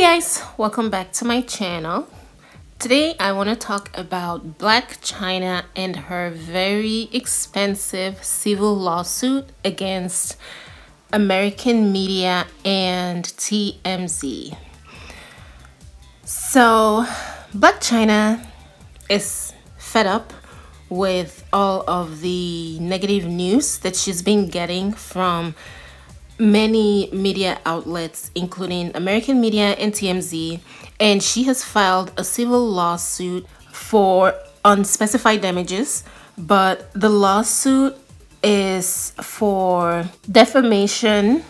Guys, welcome back to my channel. Today I want to talk about BLAC CHYNA and her very expensive civil lawsuit against American media and TMZ. So BLAC CHYNA is fed up with all of the negative news that she's been getting from many media outlets, including American media and TMZ, and she has filed a civil lawsuit for unspecified damages, but the lawsuit is for defamation,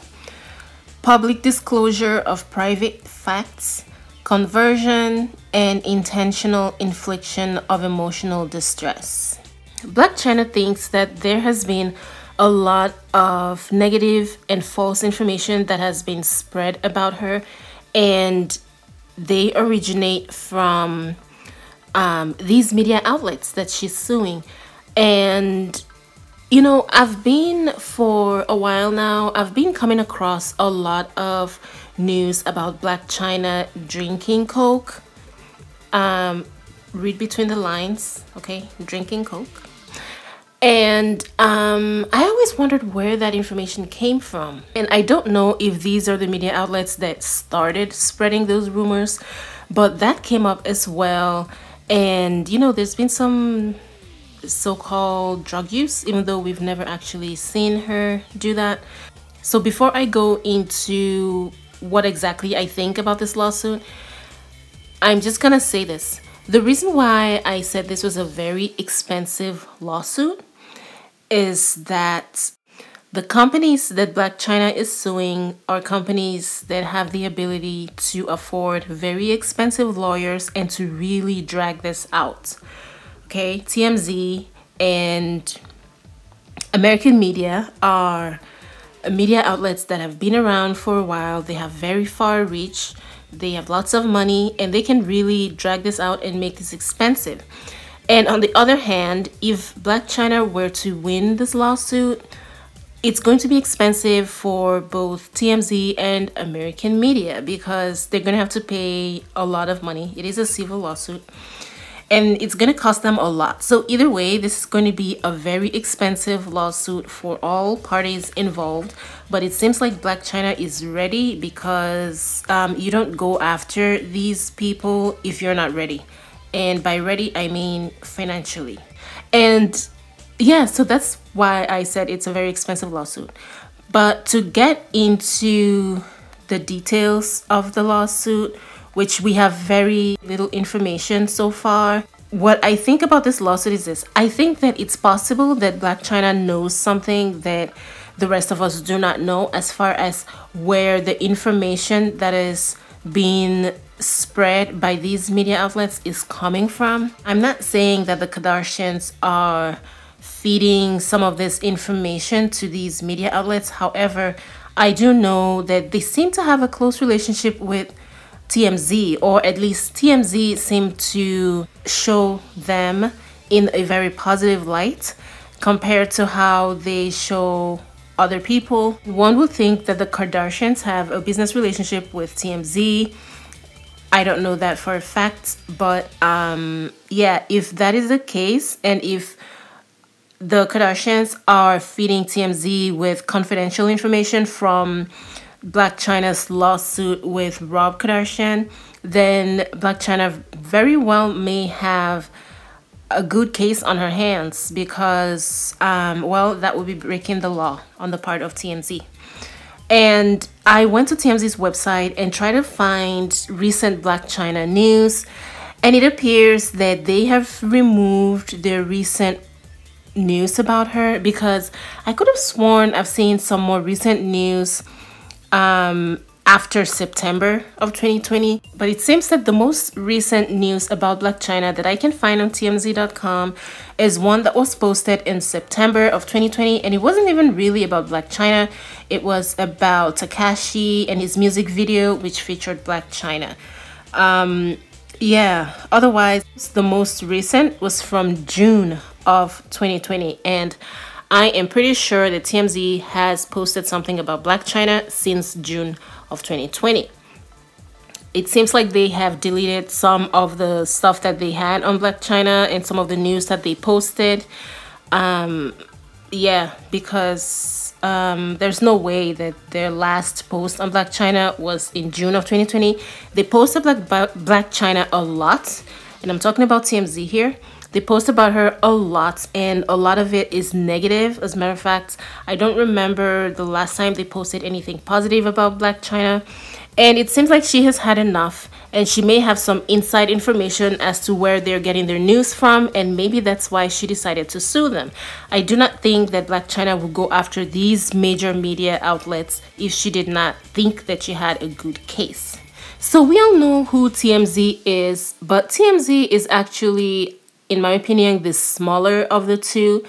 public disclosure of private facts, conversion, and intentional infliction of emotional distress. BLAC CHYNA thinks that there has been a lot of negative and false information that has been spread about her, and they originate from these media outlets that she's suing. And you know, for a while now, I've been coming across a lot of news about BLAC CHYNA drinking Coke. Read between the lines, okay? Drinking Coke. And I always wondered where that information came from. And I don't know if these are the media outlets that started spreading those rumors, but that came up as well. And you know, there's been some so-called drug use, even though we've never actually seen her do that. So before I go into what exactly I think about this lawsuit, I'm just gonna say this. The reason why I said this was a very expensive lawsuit is that the companies that BLAC CHYNA is suing are companies that have the ability to afford very expensive lawyers and to really drag this out. Okay, TMZ and American media are media outlets that have been around for a while. They have very far reach, they have lots of money, and they can really drag this out and make this expensive. And on the other hand, if BLAC CHYNA were to win this lawsuit, it's going to be expensive for both TMZ and American media because they're going to have to pay a lot of money. It is a civil lawsuit and it's going to cost them a lot. So either way, this is going to be a very expensive lawsuit for all parties involved. But it seems like BLAC CHYNA is ready because you don't go after these people if you're not ready. And by ready, I mean financially. And yeah, so that's why I said it's a very expensive lawsuit. But to get into the details of the lawsuit, which we have very little information so far, what I think about this lawsuit is this. I think that it's possible that BLAC CHYNA knows something that the rest of us do not know as far as where the information that is being spread by these media outlets is coming from. I'm not saying that the Kardashians are feeding some of this information to these media outlets. However, I do know that they seem to have a close relationship with TMZ, or at least TMZ seem to show them in a very positive light compared to how they show other people. One would think that the Kardashians have a business relationship with TMZ. I don't know that for a fact, but yeah, if that is the case, and if the Kardashians are feeding TMZ with confidential information from BLAC CHYNA's lawsuit with Rob Kardashian, then BLAC CHYNA very well may have a good case on her hands because, well, that would be breaking the law on the part of TMZ. And I went to TMZ's website and tried to find recent BLAC CHYNA news, and it appears that they have removed their recent news about her because I could have sworn I've seen some more recent news after September of 2020, but it seems that the most recent news about BLAC CHYNA that I can find on TMZ.com is one that was posted in September of 2020, and it wasn't even really about BLAC CHYNA. It was about Tekashi and his music video, which featured BLAC CHYNA. Yeah, otherwise, the most recent was from June of 2020, and I am pretty sure that TMZ has posted something about BLAC CHYNA since June of 2020. it seems like they have deleted some of the stuff that they had on BLAC CHYNA and some of the news that they posted. Yeah, because there's no way that their last post on BLAC CHYNA was in June of 2020. They posted BLAC CHYNA a lot, and I'm talking about TMZ here. They post about her a lot, and a lot of it is negative. As a matter of fact, I don't remember the last time they posted anything positive about BLAC CHYNA. And it seems like she has had enough, and she may have some inside information as to where they're getting their news from, and maybe that's why she decided to sue them. I do not think that BLAC CHYNA will go after these major media outlets if she did not think that she had a good case. So we all know who TMZ is, but TMZ is actually, in my opinion, the smaller of the two.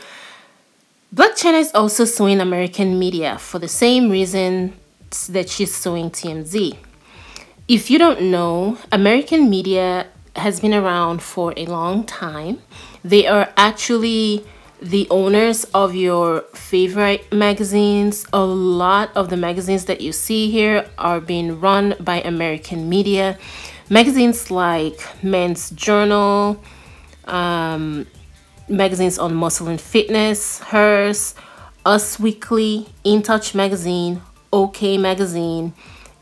BLAC CHYNA is also suing American media for the same reason that she's suing TMZ. If you don't know, American media has been around for a long time. They are actually the owners of your favorite magazines. A lot of the magazines that you see here are being run by American media. Magazines like Men's Journal, magazines on muscle and fitness, Hers, Us Weekly, In Touch Magazine, OK Magazine,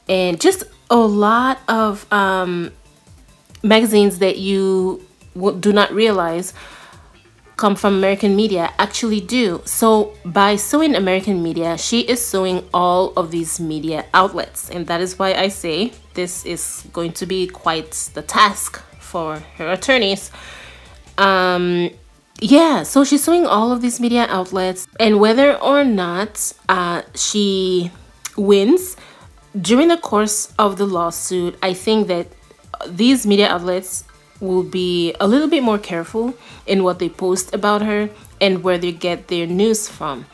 and just a lot of magazines that you do not realize come from American media actually do. So by suing American media, she is suing all of these media outlets, and that is why I say this is going to be quite the task for her attorneys. Yeah, so she's suing all of these media outlets, and whether or not she wins during the course of the lawsuit, I think that these media outlets will be a little bit more careful in what they post about her and where they get their news from.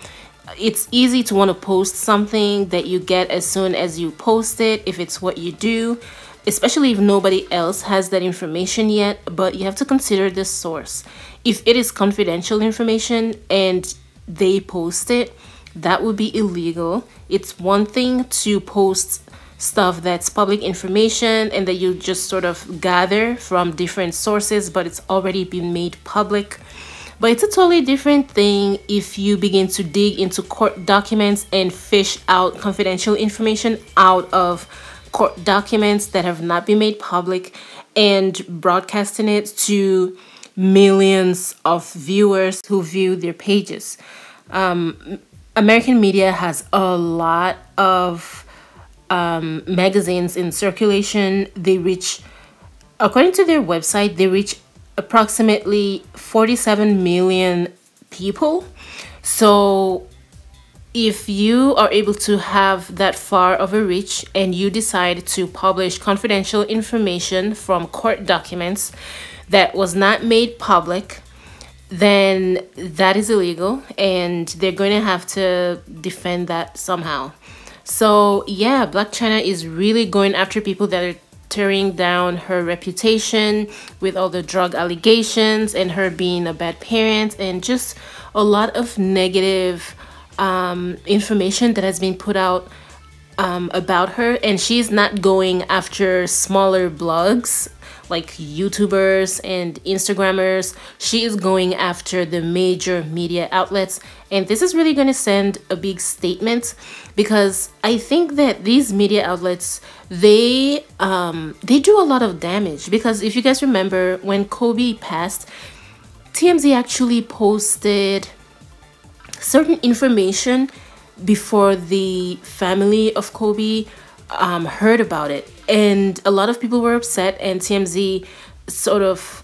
It's easy to want to post something that you get as soon as you post it, if it's what you do, especially if nobody else has that information yet, but you have to consider the source. If it is confidential information and they post it, that would be illegal. It's one thing to post stuff that's public information and that you just sort of gather from different sources, but it's already been made public. But it's a totally different thing if you begin to dig into court documents and fish out confidential information out of court documents that have not been made public and broadcasting it to millions of viewers who view their pages. American media has a lot of magazines in circulation. They reach, according to their website, they reach approximately 47 million people. So if you are able to have that far of a reach and you decide to publish confidential information from court documents that was not made public, then that is illegal, and they're going to have to defend that somehow. So yeah, BLAC CHYNA is really going after people that are tearing down her reputation with all the drug allegations and her being a bad parent and just a lot of negative information that has been put out about her. And she's not going after smaller blogs like YouTubers and Instagrammers. She is going after the major media outlets, and this is really going to send a big statement, because I think that these media outlets, they do a lot of damage. Because if you guys remember, when Kobe passed, TMZ actually posted certain information before the family of Kobe heard about it, and a lot of people were upset, and TMZ sort of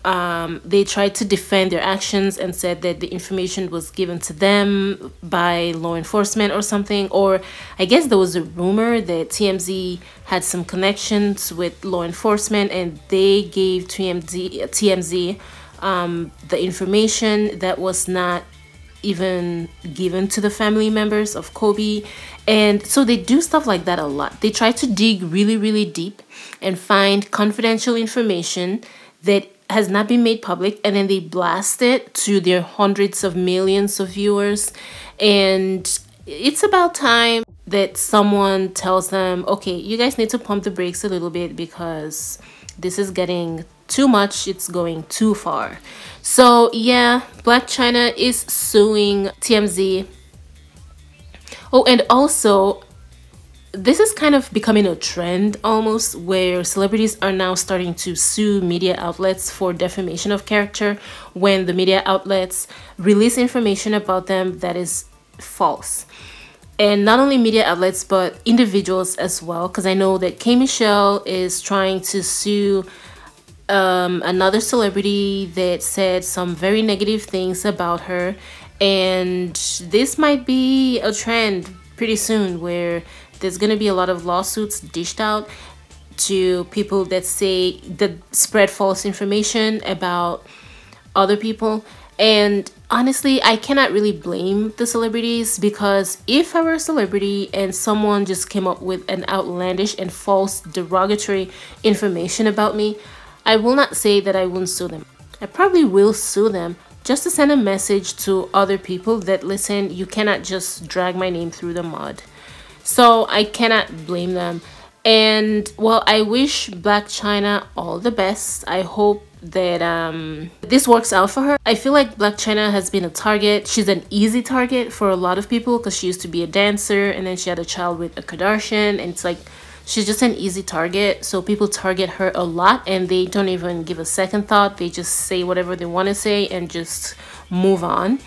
they tried to defend their actions and said that the information was given to them by law enforcement or something. Or I guess there was a rumor that TMZ had some connections with law enforcement and they gave TMZ the information that was not even given to the family members of Kobe. And so they do stuff like that a lot. They try to dig really, really deep and find confidential information that has not been made public, and then they blast it to their hundreds of millions of viewers. And it's about time that someone tells them, okay, you guys need to pump the brakes a little bit because this is getting too much, it's going too far. So yeah, BLAC CHYNA is suing TMZ. Oh, and also this is kind of becoming a trend almost, where celebrities are now starting to sue media outlets for defamation of character when the media outlets release information about them that is false. And not only media outlets, but individuals as well, because I know that K. Michelle is trying to sue another celebrity that said some very negative things about her. And this might be a trend pretty soon where there's going to be a lot of lawsuits dished out to people that say, that spread false information about other people. And honestly, I cannot really blame the celebrities, because if I were a celebrity and someone just came up with an outlandish and false derogatory information about me, I will not say that I wouldn't sue them. I probably will sue them just to send a message to other people that, listen, you cannot just drag my name through the mud. So I cannot blame them. And well, I wish BLAC CHYNA all the best. I hope that this works out for her. I feel like BLAC CHYNA has been a target. She's an easy target for a lot of people because she used to be a dancer and then she had a child with a Kardashian, and it's like she's just an easy target. So people target her a lot and they don't even give a second thought. They just say whatever they want to say and just move on.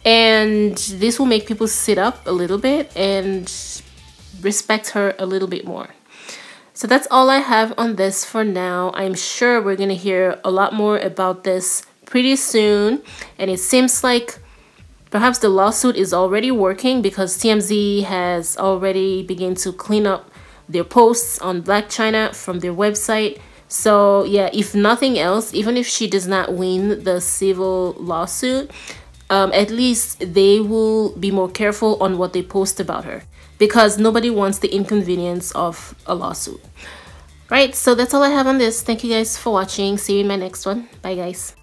And this will make people sit up a little bit and respect her a little bit more. So that's all I have on this for now. I'm sure we're gonna hear a lot more about this pretty soon, and it seems like perhaps the lawsuit is already working, because TMZ has already begun to clean up their posts on BLAC CHYNA from their website. So yeah, if nothing else, even if she does not win the civil lawsuit, at least they will be more careful on what they post about her, because nobody wants the inconvenience of a lawsuit. Right, so that's all I have on this. Thank you guys for watching. See you in my next one. Bye guys.